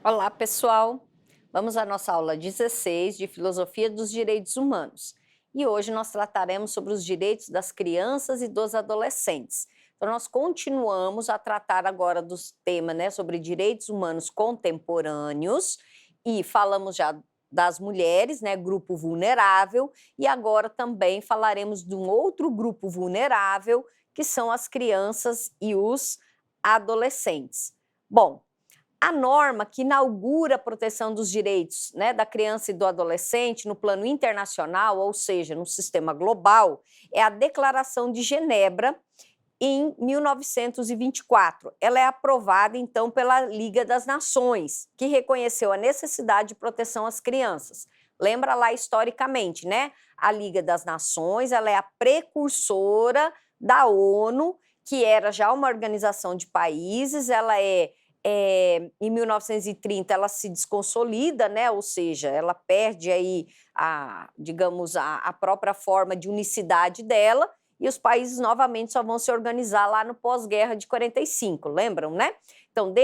Olá, pessoal! Vamos à nossa aula 16 de Filosofia dos Direitos Humanos. E hoje nós trataremos sobre os direitos das crianças e dos adolescentes. Então, nós continuamos a tratar agora dos temas, sobre direitos humanos contemporâneos e falamos já das mulheres, grupo vulnerável, e agora também falaremos de um outro grupo vulnerável, que são as crianças e os adolescentes. Bom, a norma que inaugura a proteção dos direitos, da criança e do adolescente no plano internacional, ou seja, no sistema global, é a Declaração de Genebra, em 1924. Ela é aprovada, então, pela Liga das Nações, que reconheceu a necessidade de proteção às crianças. Lembra lá historicamente, né? A Liga das Nações, ela é a precursora da ONU, que era já uma organização de países, ela em 1930 ela se desconsolida, né? Ou seja, ela perde aí digamos, a própria forma de unicidade dela, e os países novamente só vão se organizar lá no pós-guerra de 45, lembram, né? Então,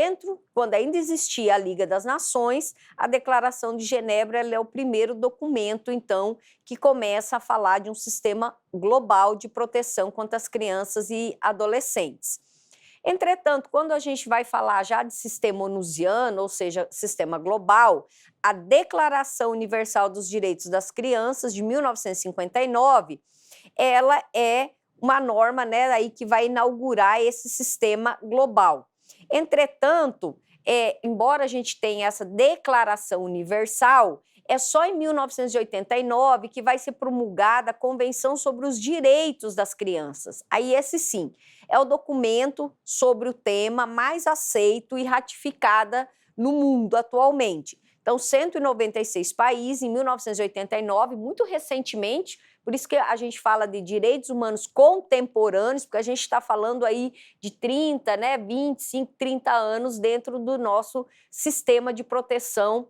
quando ainda existia a Liga das Nações, a Declaração de Genebra ela é o primeiro documento, então, que começa a falar de um sistema global de proteção contra as crianças e adolescentes. Entretanto, quando a gente vai falar já de sistema onusiano, ou seja, sistema global, a Declaração Universal dos Direitos das Crianças, de 1959, ela é uma norma, aí que vai inaugurar esse sistema global. Entretanto, embora a gente tenha essa Declaração Universal, é só em 1989 que vai ser promulgada a Convenção sobre os Direitos das Crianças. Aí esse sim, é o documento sobre o tema mais aceito e ratificada no mundo atualmente. Então, 196 países, em 1989, muito recentemente, por isso que a gente fala de direitos humanos contemporâneos, porque a gente está falando aí de 30, 25, 30 anos dentro do nosso sistema de proteção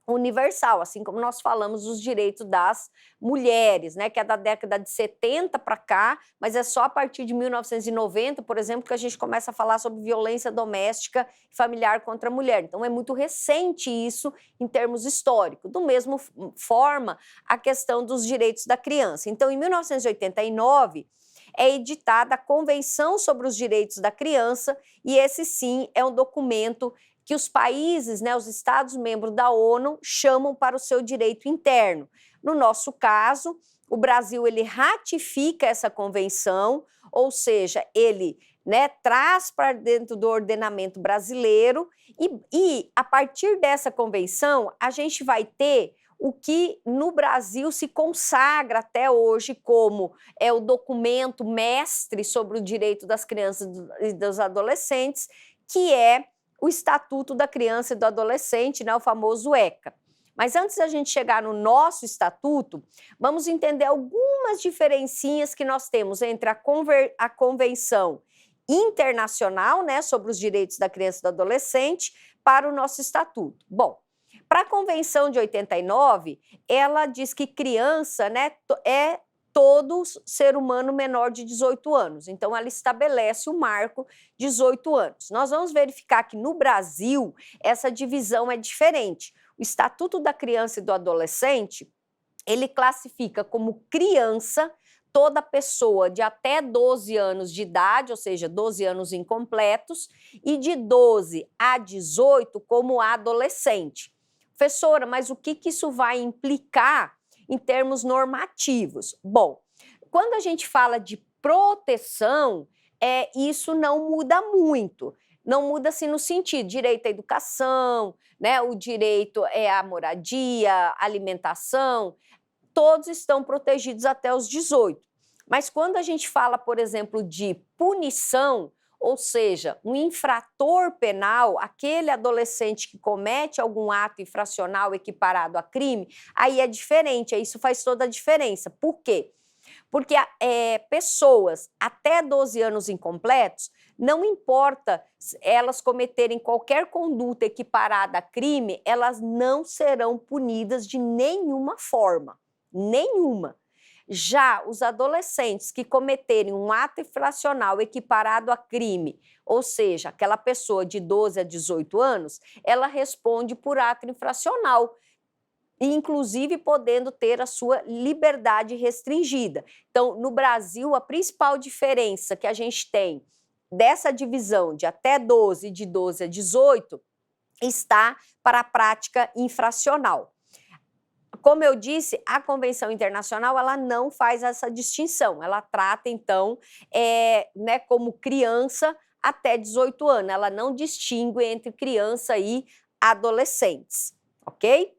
universal, assim como nós falamos dos direitos das mulheres, que é da década de 70 para cá, mas é só a partir de 1990, por exemplo, que a gente começa a falar sobre violência doméstica e familiar contra a mulher. Então é muito recente isso em termos históricos. Do mesmo forma, a questão dos direitos da criança. Então, em 1989, é editada a Convenção sobre os Direitos da Criança, e esse sim é um documento que os países, os Estados-membros da ONU, chamam para o seu direito interno. No nosso caso, o Brasil ele ratifica essa convenção, ou seja, ele traz para dentro do ordenamento brasileiro, e a partir dessa convenção, a gente vai ter o que no Brasil se consagra até hoje como o documento mestre sobre o direito das crianças e dos adolescentes, que é o Estatuto da Criança e do Adolescente, o famoso ECA. Mas antes da gente chegar no nosso estatuto, vamos entender algumas diferencinhas que nós temos entre a Convenção Internacional, sobre os direitos da criança e do adolescente, para o nosso estatuto. Bom, para a Convenção de 89, ela diz que criança, é todo ser humano menor de 18 anos. Então, ela estabelece o marco 18 anos. Nós vamos verificar que no Brasil essa divisão é diferente. O Estatuto da Criança e do Adolescente, ele classifica como criança toda pessoa de até 12 anos de idade, ou seja, 12 anos incompletos, e de 12 a 18 como adolescente. Professora, mas o que isso vai implicar em termos normativos? Bom, quando a gente fala de proteção, isso não muda muito. Não muda assim no sentido direito à educação, o direito à moradia, alimentação, todos estão protegidos até os 18. Mas quando a gente fala, por exemplo, de punição, ou seja, um infrator penal, aquele adolescente que comete algum ato infracional equiparado a crime, aí é diferente, isso faz toda a diferença. Por quê? Porque pessoas até 12 anos incompletos, não importa elas cometerem qualquer conduta equiparada a crime, elas não serão punidas de nenhuma forma, nenhuma. Já os adolescentes que cometerem um ato infracional equiparado a crime, ou seja, aquela pessoa de 12 a 18 anos, ela responde por ato infracional, inclusive podendo ter a sua liberdade restringida. Então, no Brasil, a principal diferença que a gente tem dessa divisão de até 12 e de 12 a 18 está para a prática infracional. Como eu disse, a Convenção Internacional ela não faz essa distinção, ela trata, então, como criança até 18 anos, ela não distingue entre criança e adolescentes, ok?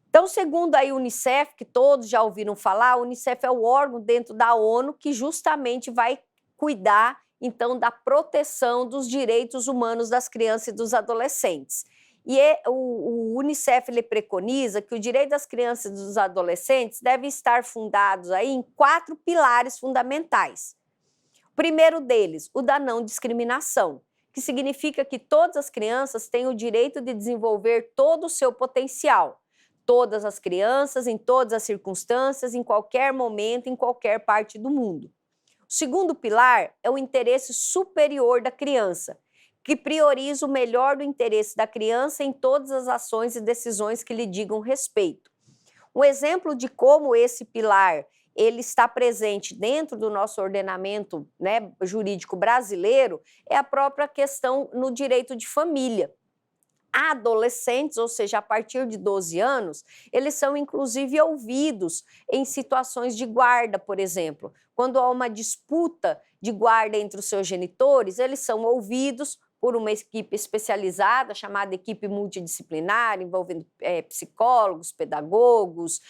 Então, segundo a Unicef, que todos já ouviram falar, a Unicef é o órgão dentro da ONU que justamente vai cuidar, então, da proteção dos direitos humanos das crianças e dos adolescentes. E o Unicef ele preconiza que o direito das crianças e dos adolescentes deve estar fundados aí em 4 pilares fundamentais. O primeiro deles, o da não discriminação, que significa que todas as crianças têm o direito de desenvolver todo o seu potencial. Todas as crianças, em todas as circunstâncias, em qualquer momento, em qualquer parte do mundo. O segundo pilar é o interesse superior da criança, que prioriza o melhor do interesse da criança em todas as ações e decisões que lhe digam respeito. Um exemplo de como esse pilar ele está presente dentro do nosso ordenamento, jurídico brasileiro é a própria questão no direito de família. Adolescentes, ou seja, a partir de 12 anos, eles são inclusive ouvidos em situações de guarda, por exemplo. Quando há uma disputa de guarda entre os seus genitores, eles são ouvidos por uma equipe especializada, chamada equipe multidisciplinar, envolvendo psicólogos, pedagogos,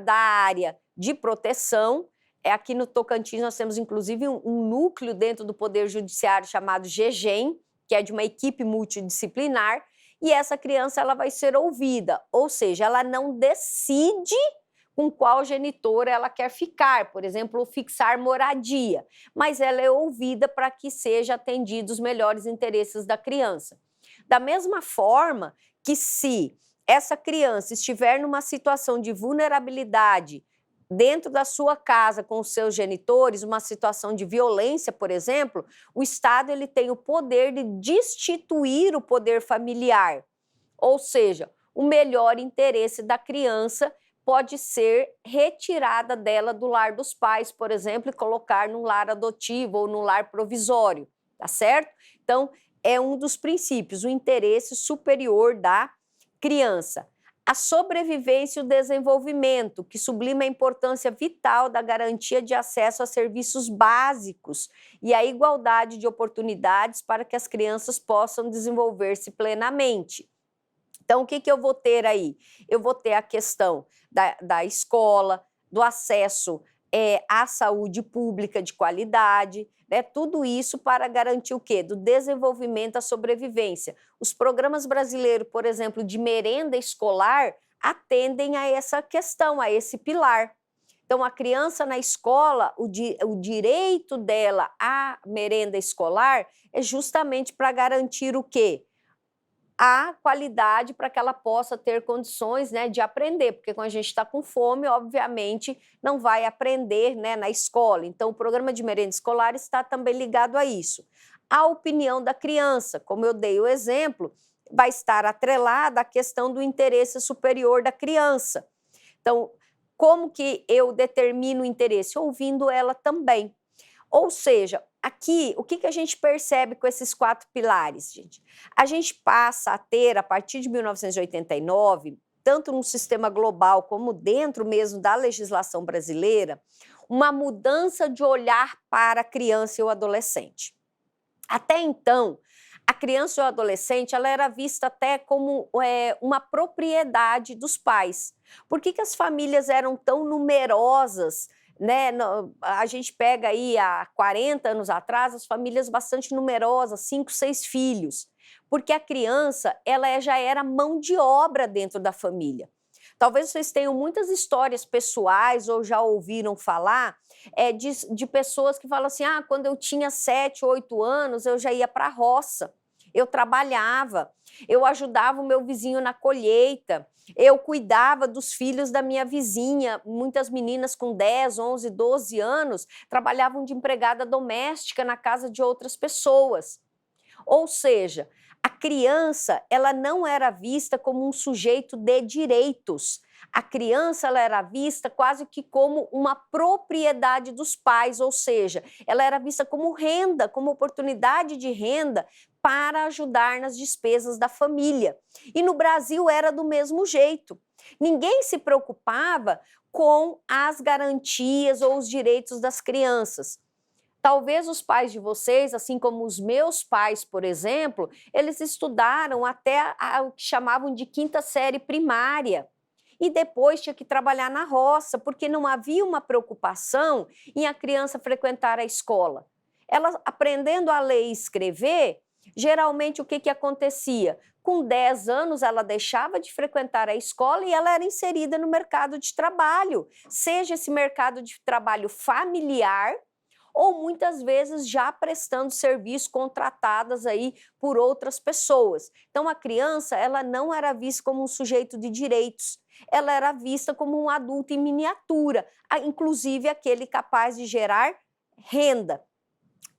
da área de proteção. Aqui no Tocantins nós temos inclusive um núcleo dentro do Poder Judiciário chamado GEGEM, que é de uma equipe multidisciplinar, e essa criança ela vai ser ouvida, ou seja, ela não decide com qual genitor ela quer ficar, por exemplo, fixar moradia, mas ela é ouvida para que seja atendidos os melhores interesses da criança. Da mesma forma que se essa criança estiver numa situação de vulnerabilidade dentro da sua casa com os seus genitores, uma situação de violência, por exemplo, o Estado ele tem o poder de destituir o poder familiar, ou seja, o melhor interesse da criança pode ser retirada dela do lar dos pais, por exemplo, e colocar num lar adotivo ou num lar provisório, tá certo? Então, é um dos princípios, o interesse superior da criança. A sobrevivência e o desenvolvimento, que sublima a importância vital da garantia de acesso a serviços básicos e a igualdade de oportunidades para que as crianças possam desenvolver-se plenamente. Então, o que eu vou ter aí? Eu vou ter a questão da escola, do acesso à saúde pública de qualidade, tudo isso para garantir o quê? Do desenvolvimento da sobrevivência. Os programas brasileiros, por exemplo, de merenda escolar, atendem a essa questão, a esse pilar. Então, a criança na escola, o direito dela à merenda escolar é justamente para garantir o quê? A qualidade para que ela possa ter condições de aprender, porque quando a gente está com fome, obviamente, não vai aprender na escola. Então, o programa de merenda escolar está também ligado a isso. A opinião da criança, como eu dei o exemplo, vai estar atrelada à questão do interesse superior da criança. Então, como que eu determino o interesse? Ouvindo ela também. Ou seja, aqui, o que a gente percebe com esses 4 pilares, gente? A gente passa a ter, a partir de 1989, tanto no sistema global como dentro mesmo da legislação brasileira, uma mudança de olhar para a criança e o adolescente. Até então, a criança e o adolescente ela era vista até como uma propriedade dos pais. Por que as famílias eram tão numerosas? A gente pega aí há 40 anos atrás as famílias bastante numerosas, 5, 6 filhos, porque a criança ela já era mão de obra dentro da família. Talvez vocês tenham muitas histórias pessoais ou já ouviram falar de pessoas que falam assim, quando eu tinha 7, 8 anos eu já ia para a roça. eu trabalhava, eu ajudava o meu vizinho na colheita, eu cuidava dos filhos da minha vizinha, muitas meninas com 10, 11, 12 anos trabalhavam de empregada doméstica na casa de outras pessoas. Ou seja, a criança, ela não era vista como um sujeito de direitos. A criança, ela era vista quase que como uma propriedade dos pais, ou seja, ela era vista como renda, como oportunidade de renda para ajudar nas despesas da família. E no Brasil era do mesmo jeito. Ninguém se preocupava com as garantias ou os direitos das crianças. Talvez os pais de vocês, assim como os meus pais, por exemplo, eles estudaram até o que chamavam de 5ª série primária. E depois tinha que trabalhar na roça, porque não havia uma preocupação em a criança frequentar a escola. Ela aprendendo a ler e escrever, geralmente o que acontecia? Com 10 anos ela deixava de frequentar a escola e ela era inserida no mercado de trabalho, seja esse mercado de trabalho familiar, ou muitas vezes já prestando serviço contratadas aí por outras pessoas. Então a criança, ela não era vista como um sujeito de direitos, ela era vista como um adulto em miniatura, inclusive aquele capaz de gerar renda.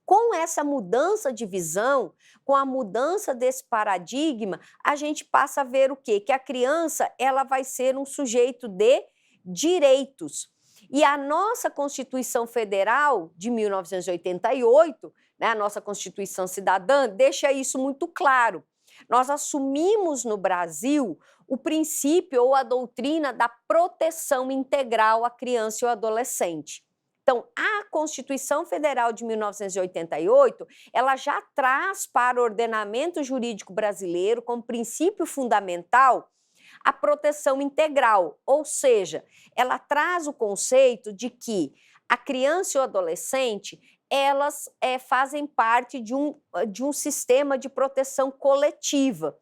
Com essa mudança de visão, com a mudança desse paradigma, a gente passa a ver o quê? Que a criança, ela vai ser um sujeito de direitos. E a nossa Constituição Federal de 1988, né, a nossa Constituição Cidadã, deixa isso muito claro. Nós assumimos no Brasil o princípio ou a doutrina da proteção integral à criança e ao adolescente. Então, a Constituição Federal de 1988, ela já traz para o ordenamento jurídico brasileiro, como princípio fundamental, a proteção integral, ou seja, ela traz o conceito de que a criança e o adolescente, elas fazem parte de um sistema de proteção coletiva.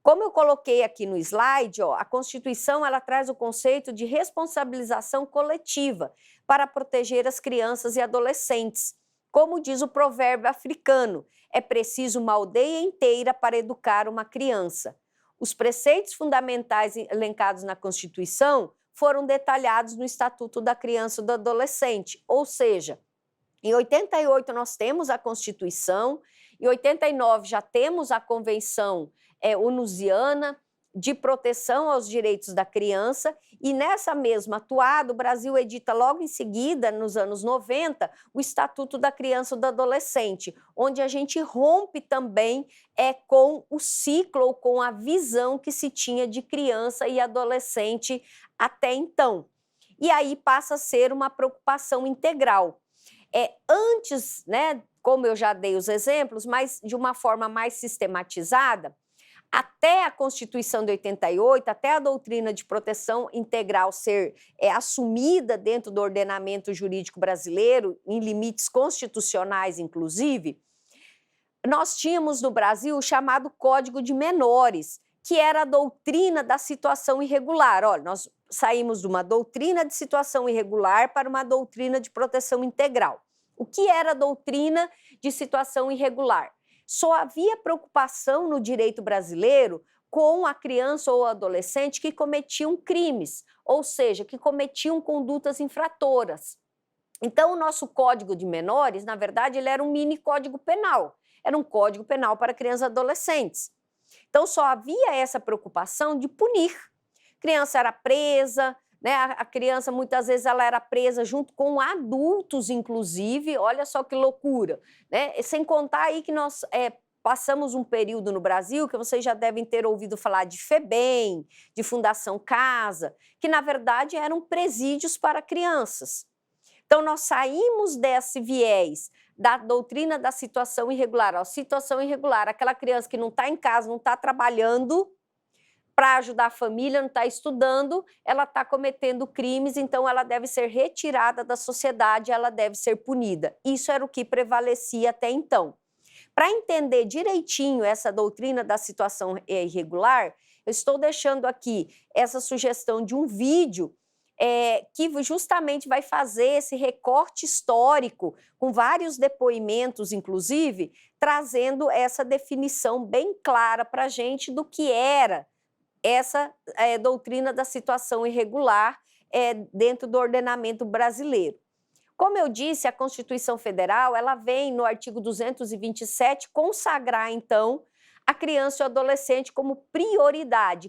Como eu coloquei aqui no slide, a Constituição ela traz o conceito de responsabilização coletiva para proteger as crianças e adolescentes. Como diz o provérbio africano, é preciso uma aldeia inteira para educar uma criança. Os preceitos fundamentais elencados na Constituição foram detalhados no Estatuto da Criança e do Adolescente, ou seja, em 88 nós temos a Constituição, em 89 já temos a Convenção Onusiana de Proteção aos Direitos da Criança, e nessa mesma atuada o Brasil edita logo em seguida, nos anos 90, o Estatuto da Criança e do Adolescente, onde a gente rompe também com o ciclo ou com a visão que se tinha de criança e adolescente até então. E aí passa a ser uma preocupação integral. Antes, né, como eu já dei os exemplos, mas de uma forma mais sistematizada, até a Constituição de 88, até a doutrina de proteção integral ser assumida dentro do ordenamento jurídico brasileiro, em limites constitucionais inclusive, nós tínhamos no Brasil o chamado Código de Menores, que era a doutrina da situação irregular. Olha, nós saímos de uma doutrina de situação irregular para uma doutrina de proteção integral. O que era a doutrina de situação irregular? Só havia preocupação no direito brasileiro com a criança ou adolescente que cometiam crimes, ou seja, que cometiam condutas infratoras. Então, o nosso Código de Menores, na verdade, ele era um mini código penal. Era um código penal para crianças e adolescentes. Então, só havia essa preocupação de punir. A criança era presa, né? A criança, muitas vezes, ela era presa junto com adultos, inclusive, olha só que loucura, né? Sem contar aí que nós passamos um período no Brasil que vocês já devem ter ouvido falar de FEBEM, de Fundação Casa, que, na verdade, eram presídios para crianças. Então, nós saímos desse viés da doutrina da situação irregular. A situação irregular, aquela criança que não está em casa, não está trabalhando para ajudar a família, não está estudando, ela está cometendo crimes, então ela deve ser retirada da sociedade, ela deve ser punida. Isso era o que prevalecia até então. Para entender direitinho essa doutrina da situação irregular, eu estou deixando aqui essa sugestão de um vídeo que justamente vai fazer esse recorte histórico, com vários depoimentos, inclusive, trazendo essa definição bem clara para a gente do que era essa doutrina da situação irregular dentro do ordenamento brasileiro. Como eu disse, a Constituição Federal ela vem no artigo 227 consagrar, então, a criança e o adolescente como prioridade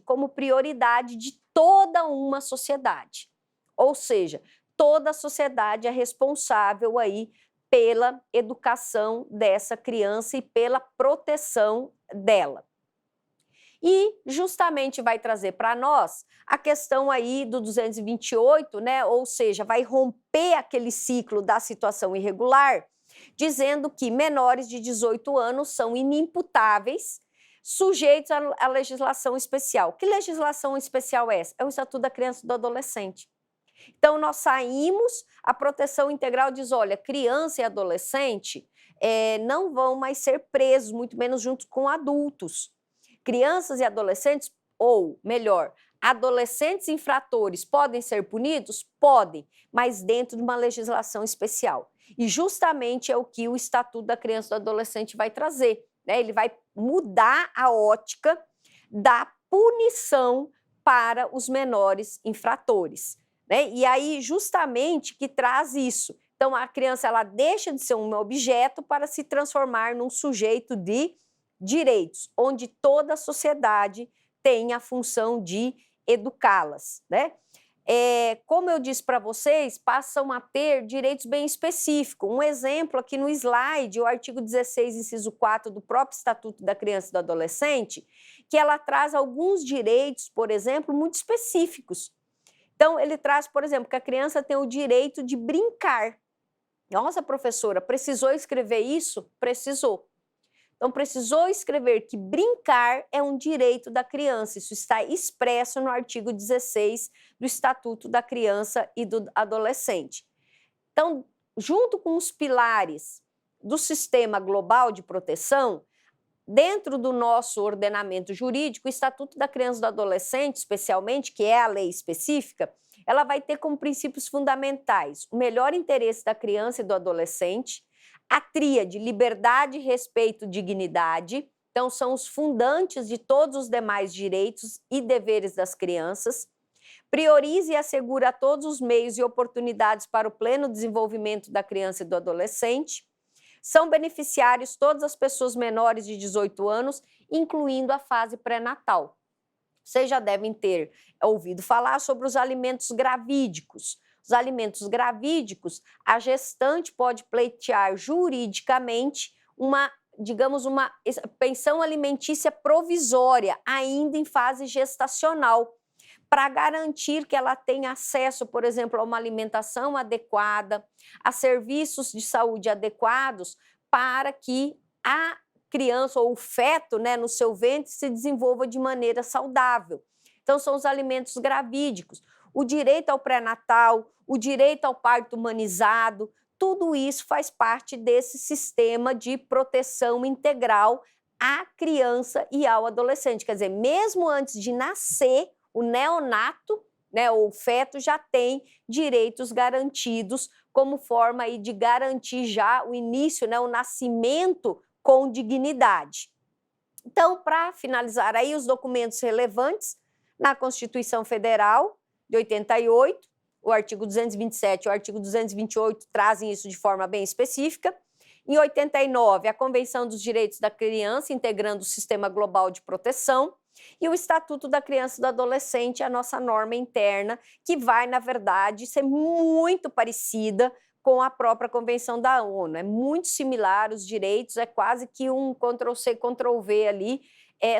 de toda uma sociedade. Ou seja, toda a sociedade é responsável aí pela educação dessa criança e pela proteção dela. E justamente vai trazer para nós a questão aí do 228, né? Ou seja, vai romper aquele ciclo da situação irregular, dizendo que menores de 18 anos são inimputáveis, sujeitos à legislação especial. Que legislação especial é essa? É o Estatuto da Criança e do Adolescente. Então, nós saímos, a proteção integral diz, olha, criança e adolescente não vão mais ser presos, muito menos juntos com adultos. Crianças e adolescentes, ou melhor, adolescentes infratores podem ser punidos? Podem, mas dentro de uma legislação especial. E justamente é o que o Estatuto da Criança e do Adolescente vai trazer, né? Ele vai mudar a ótica da punição para os menores infratores, né? E aí, justamente, que traz isso. Então, a criança ela deixa de ser um objeto para se transformar num sujeito de direitos, onde toda a sociedade tem a função de educá-las, né? Como eu disse para vocês, passam a ter direitos bem específicos. Um exemplo aqui no slide, o artigo 16, inciso 4 do próprio Estatuto da Criança e do Adolescente, que ela traz alguns direitos, por exemplo, muito específicos. Então, ele traz, por exemplo, que a criança tem o direito de brincar. Nossa, professora, precisou escrever isso? Precisou. Então, precisou escrever que brincar é um direito da criança. Isso está expresso no artigo 16 do Estatuto da Criança e do Adolescente. Então, junto com os pilares do sistema global de proteção, dentro do nosso ordenamento jurídico, o Estatuto da Criança e do Adolescente, especialmente, que é a lei específica, ela vai ter como princípios fundamentais o melhor interesse da criança e do adolescente, a tríade liberdade, respeito, dignidade, então são os fundantes de todos os demais direitos e deveres das crianças, prioriza e assegura todos os meios e oportunidades para o pleno desenvolvimento da criança e do adolescente, são beneficiários todas as pessoas menores de 18 anos, incluindo a fase pré-natal. Vocês já devem ter ouvido falar sobre os alimentos gravídicos. Os alimentos gravídicos, a gestante pode pleitear juridicamente digamos, uma pensão alimentícia provisória, ainda em fase gestacional, para garantir que ela tenha acesso, por exemplo, a uma alimentação adequada, a serviços de saúde adequados, para que a criança ou o feto, né, no seu ventre se desenvolva de maneira saudável. Então, são os alimentos gravídicos. O direito ao pré-natal, o direito ao parto humanizado, tudo isso faz parte desse sistema de proteção integral à criança e ao adolescente. Quer dizer, mesmo antes de nascer, o neonato, né, ou o feto já tem direitos garantidos como forma aí de garantir já o início, né, o nascimento com dignidade. Então, para finalizar aí os documentos relevantes, na Constituição Federal de 88, o artigo 227 e o artigo 228 trazem isso de forma bem específica. Em 89, a Convenção dos Direitos da Criança, integrando o Sistema Global de Proteção, e o Estatuto da Criança e do Adolescente, a nossa norma interna, que vai, na verdade, ser muito parecida com a própria Convenção da ONU. É muito similar, os direitos, é quase que um Ctrl+C, Ctrl+V ali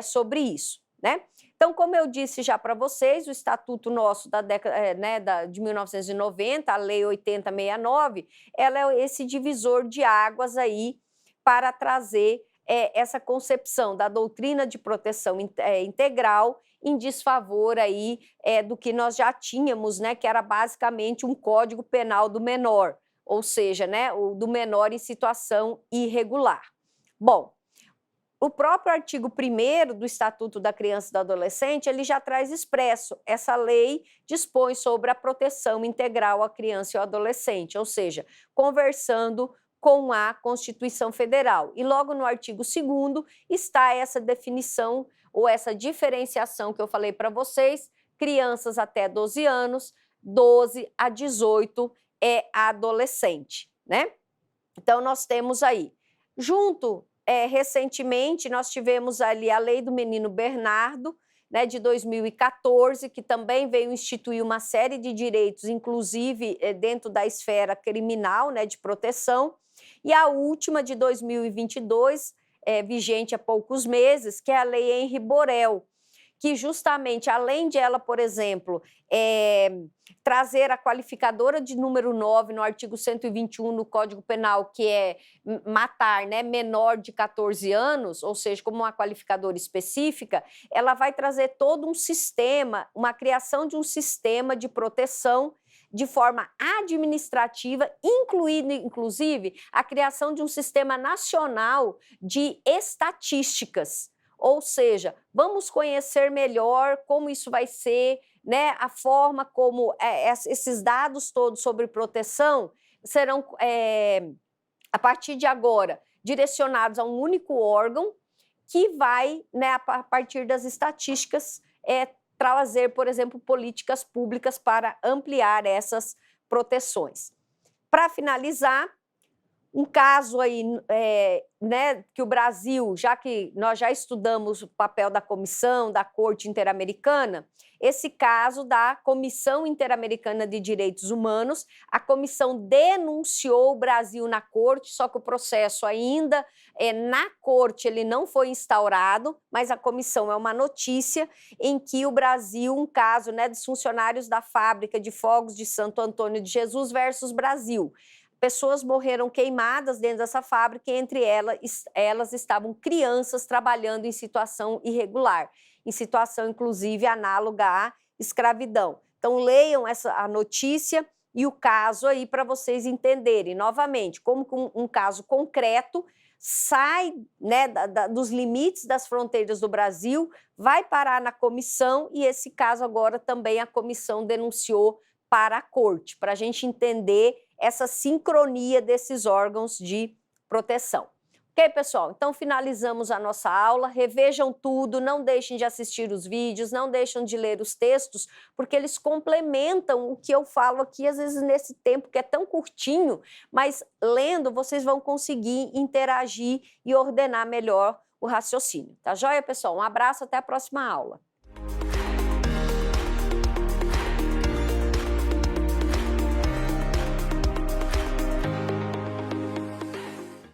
sobre isso, né? Então, como eu disse já para vocês, o Estatuto nosso da década de 1990, a Lei 8069, ela é esse divisor de águas aí para trazer essa concepção da doutrina de proteção integral em desfavor aí do que nós já tínhamos, né, que era basicamente um Código Penal do menor, ou seja, né, o do menor em situação irregular. Bom, o próprio artigo 1º do Estatuto da Criança e do Adolescente, ele já traz expresso, essa lei dispõe sobre a proteção integral à criança e ao adolescente, ou seja, conversando com a Constituição Federal. E logo no artigo 2º está essa definição ou essa diferenciação que eu falei para vocês, crianças até 12 anos, 12 a 18 é adolescente, né? Então nós temos aí, recentemente, nós tivemos ali a Lei do Menino Bernardo, né, de 2014, que também veio instituir uma série de direitos, inclusive dentro da esfera criminal, né, de proteção, e a última de 2022, vigente há poucos meses, que é a Lei Henri Borel, que justamente, além de ela, por exemplo, trazer a qualificadora de número 9 no artigo 121 no Código Penal, que é matar, né, menor de 14 anos, ou seja, como uma qualificadora específica, ela vai trazer todo um sistema, uma criação de um sistema de proteção de forma administrativa, incluindo, inclusive, a criação de um sistema nacional de estatísticas. Ou seja, vamos conhecer melhor como isso vai ser, né, a forma como esses dados todos sobre proteção serão, a partir de agora, direcionados a um único órgão que vai, né, a partir das estatísticas, trazer, por exemplo, políticas públicas para ampliar essas proteções. Para finalizar, um caso aí, né, que o Brasil, já que nós já estudamos o papel da Comissão, da Corte Interamericana, esse caso da Comissão Interamericana de Direitos Humanos, a comissão denunciou o Brasil na Corte, só que o processo ainda na Corte ele não foi instaurado, mas a comissão é uma notícia em que o Brasil, um caso, né, dos funcionários da fábrica de fogos de Santo Antônio de Jesus versus Brasil. Pessoas morreram queimadas dentro dessa fábrica e entre elas estavam crianças trabalhando em situação irregular, em situação inclusive análoga à escravidão. Então leiam a notícia e o caso aí para vocês entenderem novamente como um caso concreto sai, né, dos limites das fronteiras do Brasil, vai parar na comissão e esse caso agora também a comissão denunciou para a corte, para a gente entender essa sincronia desses órgãos de proteção. Ok, pessoal? Então, finalizamos a nossa aula. Revejam tudo, não deixem de assistir os vídeos, não deixem de ler os textos, porque eles complementam o que eu falo aqui, às vezes, nesse tempo que é tão curtinho, mas lendo, vocês vão conseguir interagir e ordenar melhor o raciocínio. Tá joia, pessoal? Um abraço, até a próxima aula.